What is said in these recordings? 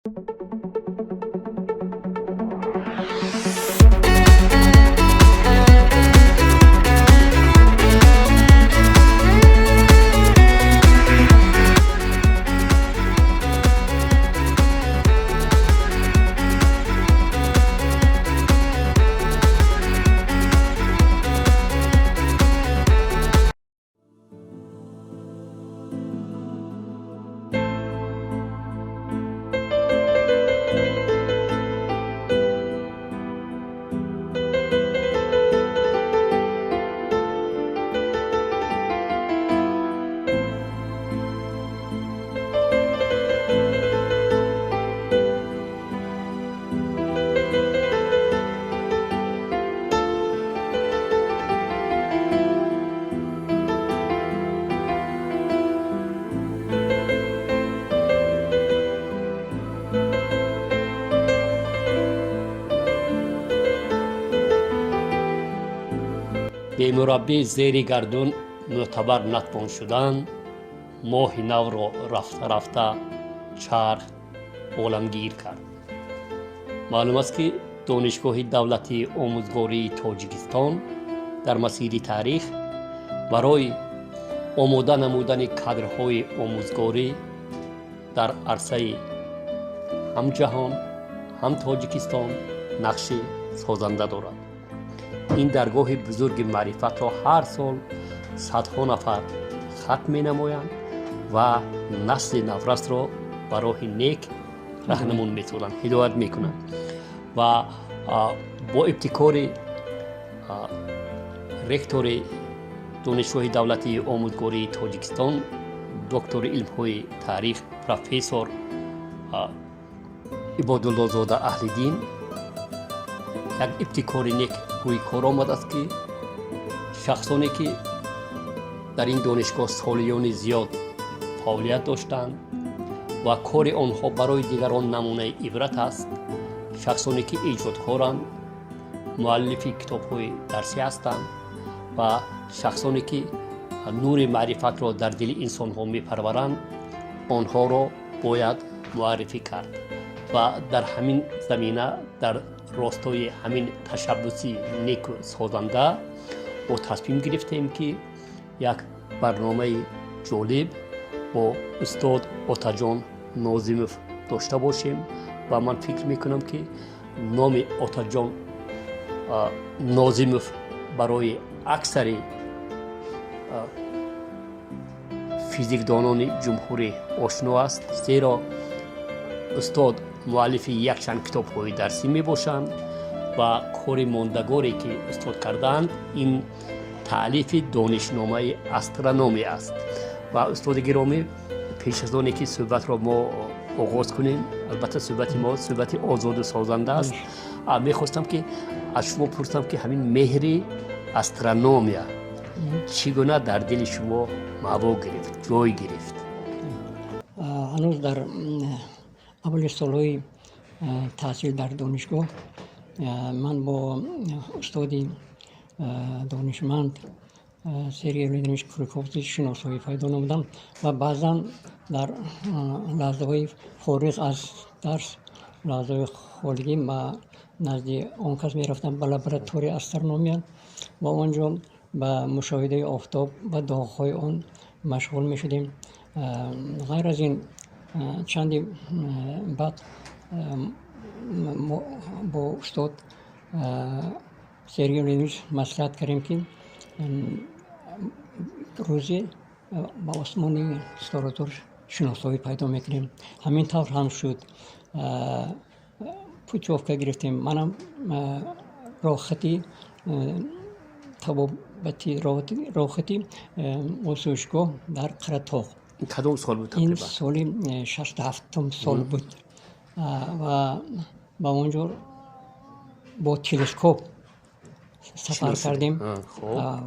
به مربی زیر گردون معتبر نتوان شدن، ماه نو را رفته رفته چرخ عالمگیر کرد. معلوم است که دانشگاه دولتی آموزگاری تاجیکستان در مسیر تاریخ برای آماده نمودن کادرهای آموزگاری در عرصه هم جهان هم تاجیکستان نقش سازنده دارد. این درگاه بزرگ معرفت را هر سال صدها نفر ختم می نمایند و نسل نورست را به راه نیک راهنمون می سازند، هدایت می کنند و با ابتکار رکتور دانشگاه دولتی آموزگاری تاجیکستان دکتر علم‌های تاریخ پروفسور عبادالله زاده اهل‌دین یک ابتکار نیک روی کار آمد است که شخصانی که در این دانشگاه سالیان زیاد فعالیت داشتند و کار آنها برای دیگران نمونه عبرت است، شخصانی که ایجادکارند، مؤلف کتاب‌های درسی هستند و شخصانی که نور معرفت را در دل انسان‌ها می‌پرورند، آنها را باید معرفی کرد و در همین زمینه در راستای همین تشبثی نیک و سازنده با تصمیم گرفتیم که یک برنامه جالب با استاد آتاجان ناظموف داشته باشیم و من فکر میکنم که نام آتاجان ناظموف برای اکثر فیزیکدانان جمهوری آشنا است، زیرا استاد مؤلف یک چند کتاب‌های درسی میباشند و کار ماندگاری که استاد کردند این تألیف دانشنامه استرونومی است. و استاد گرامی، پیش از آنکه صحبت را ما آغاز کنیم، البته صحبت ما صحبت آزاد و سازنده است، میخواستم که از شما پرسم که همین مهر استرونومیا چگونه در دل شما معوا گرفت، جای گرفت؟ هنوز در اول سالهای تحصیل در دانشگاه من با استادی دانشمند سریع لیدنش کریکوفزی شناسایی پیدا نمودم و بعضا در لحظه های فارغ از درس، لحظه های خالگی و نزد آن کس می رفتم به لابراتوری استرونومی و آنجا به مشاهده آفتاب و داغ‌های آن مشغول می شدیم. غیر از این چندی بعد با استاد سریع لیدنش مصلحت کردیم که روزی با آسمانی ستاره‌دار شناسایی پیدا میکنیم. همین طور هم شد. پوچوفکه گرفتیم. منم راه خطی طبابتی راه خطی آسایشگاه در قره‌طاق. کدام سال بود این تقریبا؟ سالی 67 سال بود و با اونجا با تلسکوپ سفر کردیم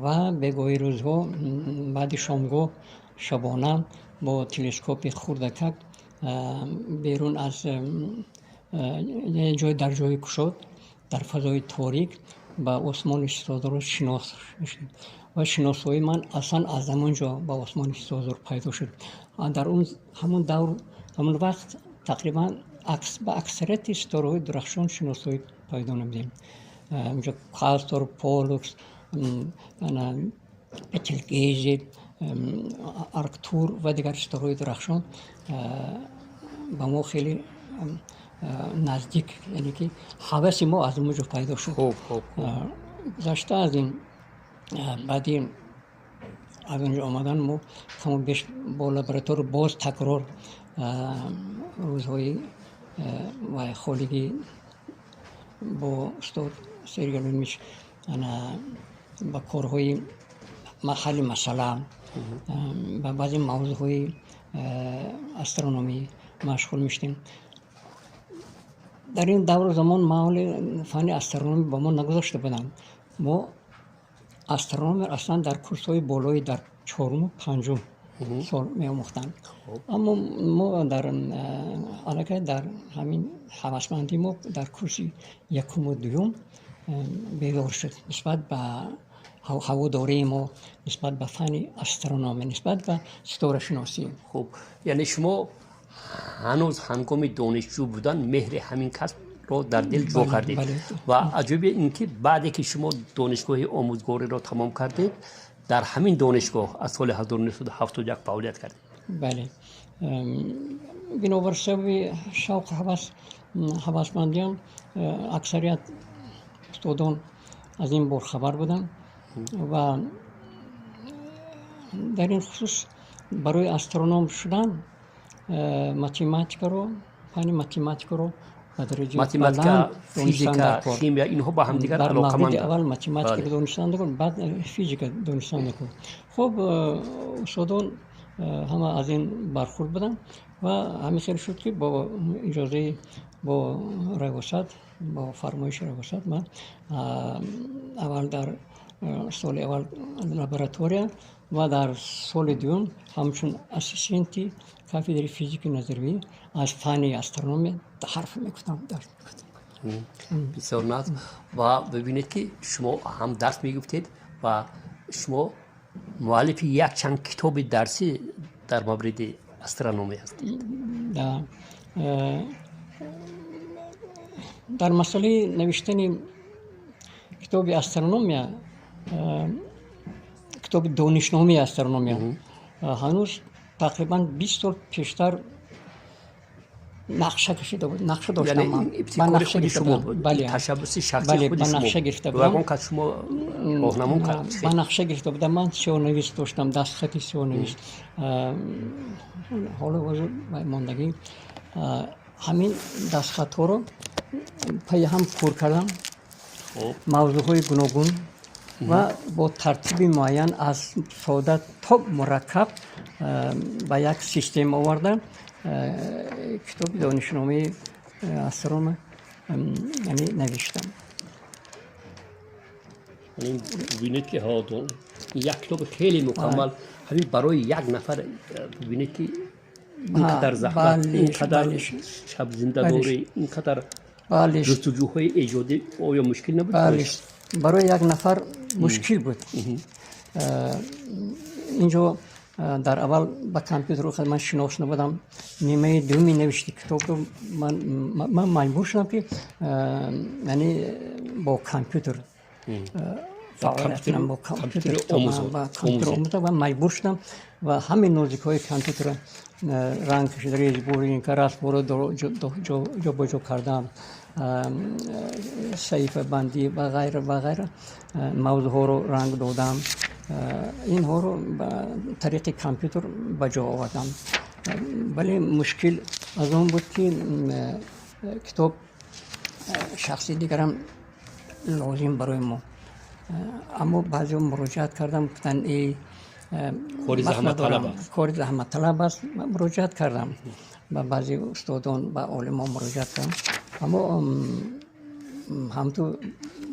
و به گاهی روزها بعد شامگاه شبانه با تلسکوپ خردکک بیرون از جای در جای کشاد در فضای تاریک با آسمان ستاره‌دار شناس شدیم و شناسایی من اصلا از همونجا با آسمان ستاره‌دار پیدا شد. در اون همون دور همون وقت تقریبا با اکثریت ستاره‌های درخشان شناسایی پیدا نمی‌دیم. اونجا کاستور، پولوکس، بتلگیز، آرکتور و دیگر ستاره‌های درخشان با ما خیلی نزدیک، یعنی که حواس ما از اونجا پیدا شد. گذشته از این بعدی از اونجا آمدن ما کم بیش با لابراتوار باز تکرار روزهای و خالگی با استاد سرگرمیش با کارهای حل مسئله و بعضی موضوعهای استرونومی مشغول میشتیم. در این دور زمان معمول فن استرونومی با ما نگذاشته بودن. ما استرونومی اصلا در کورس‌های بالایی در 4 و 5 سال می‌آموختند. اما ما در علاقه در همین هوسمندی ما در کورس 1 و 2 بیدار شد نسبت به هواداری ما، نسبت به فن استرونومی، نسبت به ستاره شناسی. خب یعنی شما هنوز هنگام دانشجو بودن مهر همین کسب رو در دل جا کردید. و عجیب این که بعدی که شما دانشگاه آموزگاری رو تمام کردید در همین دانشگاه از سال 1971 فعالیت کردید. بله. بنابر سبب شوق هوسمندیان اکثریت استادان از این بار خبر بودن و در این خصوص برای استرونوم شدن ماتماتیکا رو به درجه ماتماتیکا، فیزیکا، شیمیا اینها با هم دیگر علاقه‌مند. اول ماتماتیکا رو دانستند کردن، بعد فیزیک دانستند کردن. خب استادان همه از این برخورد بودن و همین خیلی شد که با اجازه با رئاست، با فرمایش رئاست من اول در سال اول لابراتوری و در سال دوم همچون اسیستنتی کافدر فیزیک نظری از فن استرونومی حرف میگفتم، درس میگفتم. بسیار ناز. و ببینید که شما هم درس میگفتید و شما مؤلف یک چند کتاب درسی در مورد استرونومی هستید. در مسئله نوشتن کتاب استرونومی، کتاب دانشنامه استرونومی هنوز تقریبا 20 سال پیشتر نقشه کشیده بود. نقشه داشتم. یعنی ابتکار خود شما بود. تشبس شخصی خود شما. نقشه گرفته بودم. واقعا که شما راهنمون کرد. من نقشه گرفته بودم. من سیاه‌نویس داشتم، دستخطی سیاه‌نویس. حالا واسه ماندگی همین دستخط‌ها رو پای هم پر کردم. موضوعهای گوناگون و با ترتیب معین از ساده تا مرکب با یک سیستم آوردن کتاب دانشنامه استرونومی یعنی نوشتم. یعنی ببینید که یک کتاب خیلی مکمل همین برای یک نفر. ببینید که اینقدر زحمت، اینقدر شب زنده دوری، اینقدر جستجوهای ایجادی آیا مشکل نبود؟ برای یک نفر مشکل بود. اینجا در اول با کامپیوتر خود من شناس نبودم. نیمه دومی نوشته کتاب رو من مجبور شدم که یعنی با کامپیوتر فعالیت کنم، با کامپیوتر آموزم و مجبور شدم و همین نوزیک‌های کامپیوتر رنگ کشیدن، ریز بورینگ، راست رو جابجا کردم، صحیفه بندی و غیره و غیره موضوع ها رو رنگ دادم. اینها رو به طریق کامپیوتر به جا آوردم. ولی مشکل از اون بود که کتاب شخصی دیگرم لازم برای ما. اما بعضی مراجعت کردم گفتن ای کار زحمت طلب است. مراجعت کردم با بعضی استادان و علما مراجعت کردم، اما هم تو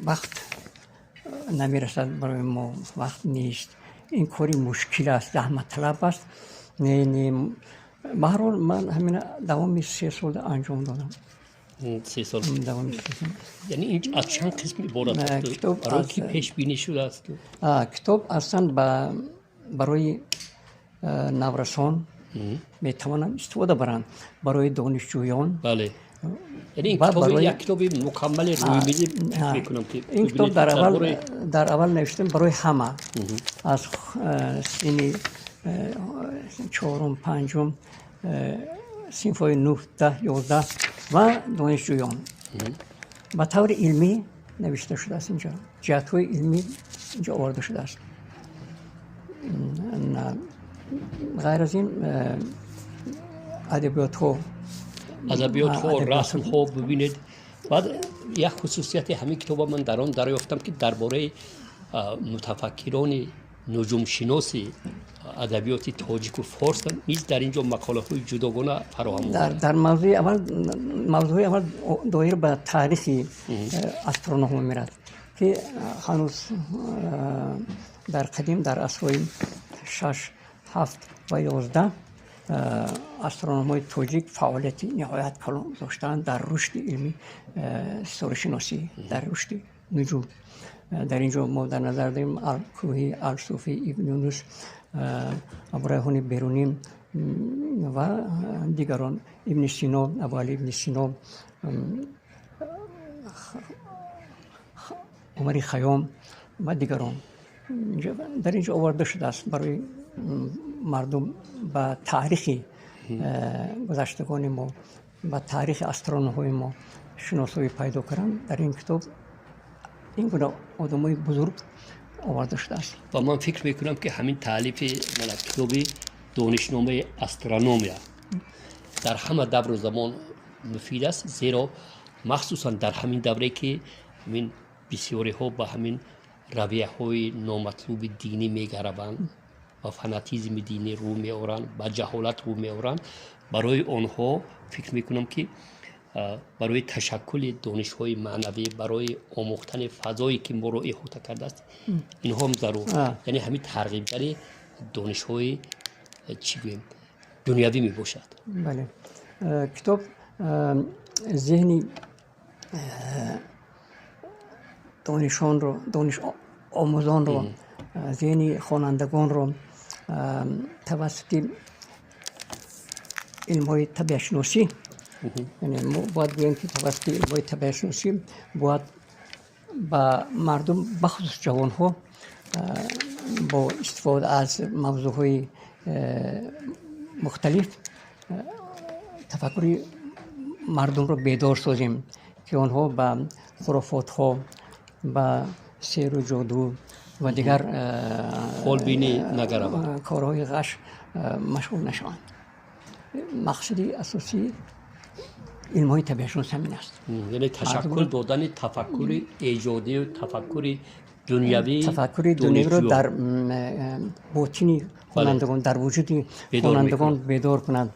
وقت نمیرسد برای ما، وقت نیست. این کاری مشکل است، زحمت طلب است. نه به هر حال من همین دوام 3 سال انجام دادم. 3 سال دوام. یعنی این از چند قسم عبارت است؟ برای کی پیش بینی شده است؟ کتاب اصلا برای نورسان میتوانند استفاده برند برای دانشجویان. بله. یعنی این و کتاب برای- یک کتاب مکمل روی میزی فکر میکنم که این کتاب در اول نوشتم برای همه از سینی چهارم، پنجم، صنف‌های 9، 10، 11 و دانشجویان. به طور علمی نوشته شده است اینجا. جهت‌های علمی اینجا آورده شده است. غیر از این ادبیات ها رسم ها ببینید. بعد یک خصوصیت همین کتاب من در آن دریافتم که درباره متفکران نجوم شناسی ادبیات تاجیک و فارس نیز در اینجا مقاله های جداگانه فراهم در موضوع اول دایر به تاریخ استرونومی میرد که هنوز در قدیم در عصرهای 6، 7 و 11 استرونوم‌های تاجیک فعالیت نهایت کلان داشتند در رشد علمی ستاره‌شناسی، در رشد نجوم. در اینجا ما در نظر داریم الکوهی، الصوفی، ابن یونس، ابوریحان بیرونی و دیگران، ابن سینا، ابوعلی ابن سینا، عمر خیام و دیگران در اینجا آورده شده است برای مردم به تاریخ گذشتگان ما، به تاریخ استرونوم‌های ما شناسایی پیدا کردن. در این کتاب این گونه آدمای بزرگ آورده شده است. و من فکر میکنم که همین تالیف کتاب دانشنامه استرونومیا در همه دور و زمان مفید است، زیرا مخصوصا در همین دوره که همین بسیاری ها با همین رویه های نامطلوب دینی میگروند و فناتیزم دینی رو میآورند، با جهالت رو میآورند، برای آنها فکر میکنم که برای تشکل دانش‌های معنوی، برای آموختن فضایی که ما رو احاطه کرده است، اینها هم ضرور، یعنی همین ترغیبگر دانش‌های چی گوییم دنیوی می باشد. بله. کتاب ذهنی دانشان رو، دانش آموزان رو، ذهنی خوانندگان رو توسط علم‌های طبیعت شناسی، یعنی ما باید بگوییم که توسط علم‌های طبیعت شناسی باید با مردم بخصوص جوان‌ها با استفاده از موضوعهای مختلف تفکر مردم رو بیدار سازیم که آنها به خرافات‌ها، به سحر و جادو و دیگر خالبینی نگروند، کارهای غش مشغول نشوند. مقصد اساسی علم‌های طبیعت شناسی همین است. یعنی تشکل دادن تفکر ایجادی و تفکر دنیوی، تفکر دنیوی رو در باطن خوانندگان، در وجود خوانندگان بیدار کنند.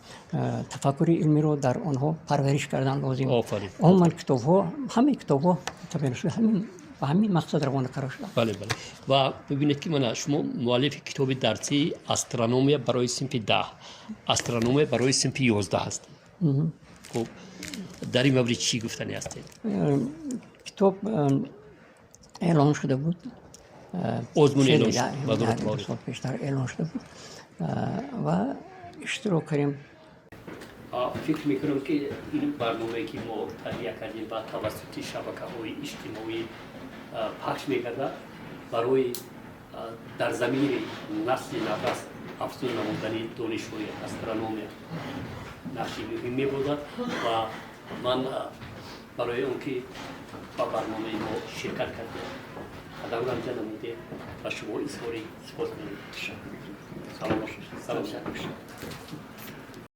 تفکر علمی رو در آنها پرورش کردن لازم. عموما کتاب‌ها، همین کتاب‌ها طبیعت شناسی همین مقصد روانه قرار شده. بله بله. و ببینید که من شما مؤلف کتاب درسی استرونومیا برای صنف 10، استرونومیا برای صنف 11 هست. خب در این مورد چی گفتنی هستید؟ کتاب اعلان شده بود. آزمون اعلان شد. و سال پیشتر اعلان شده بود و اشتراک کردیم. فکر میکنم که این برنامه که ما تهیه کردیم و توسط شبکه‌های اجتماعی پخش می‌گردد برای در زمین نسل نفس افزون نمودن دانش‌های استرونومیا نقشی مهم می‌باشد و من برای اون که با برنامه ما شرکت کرده قدم رنجه نموده و شما اظهار سپاس می‌کنم. سلام باشید.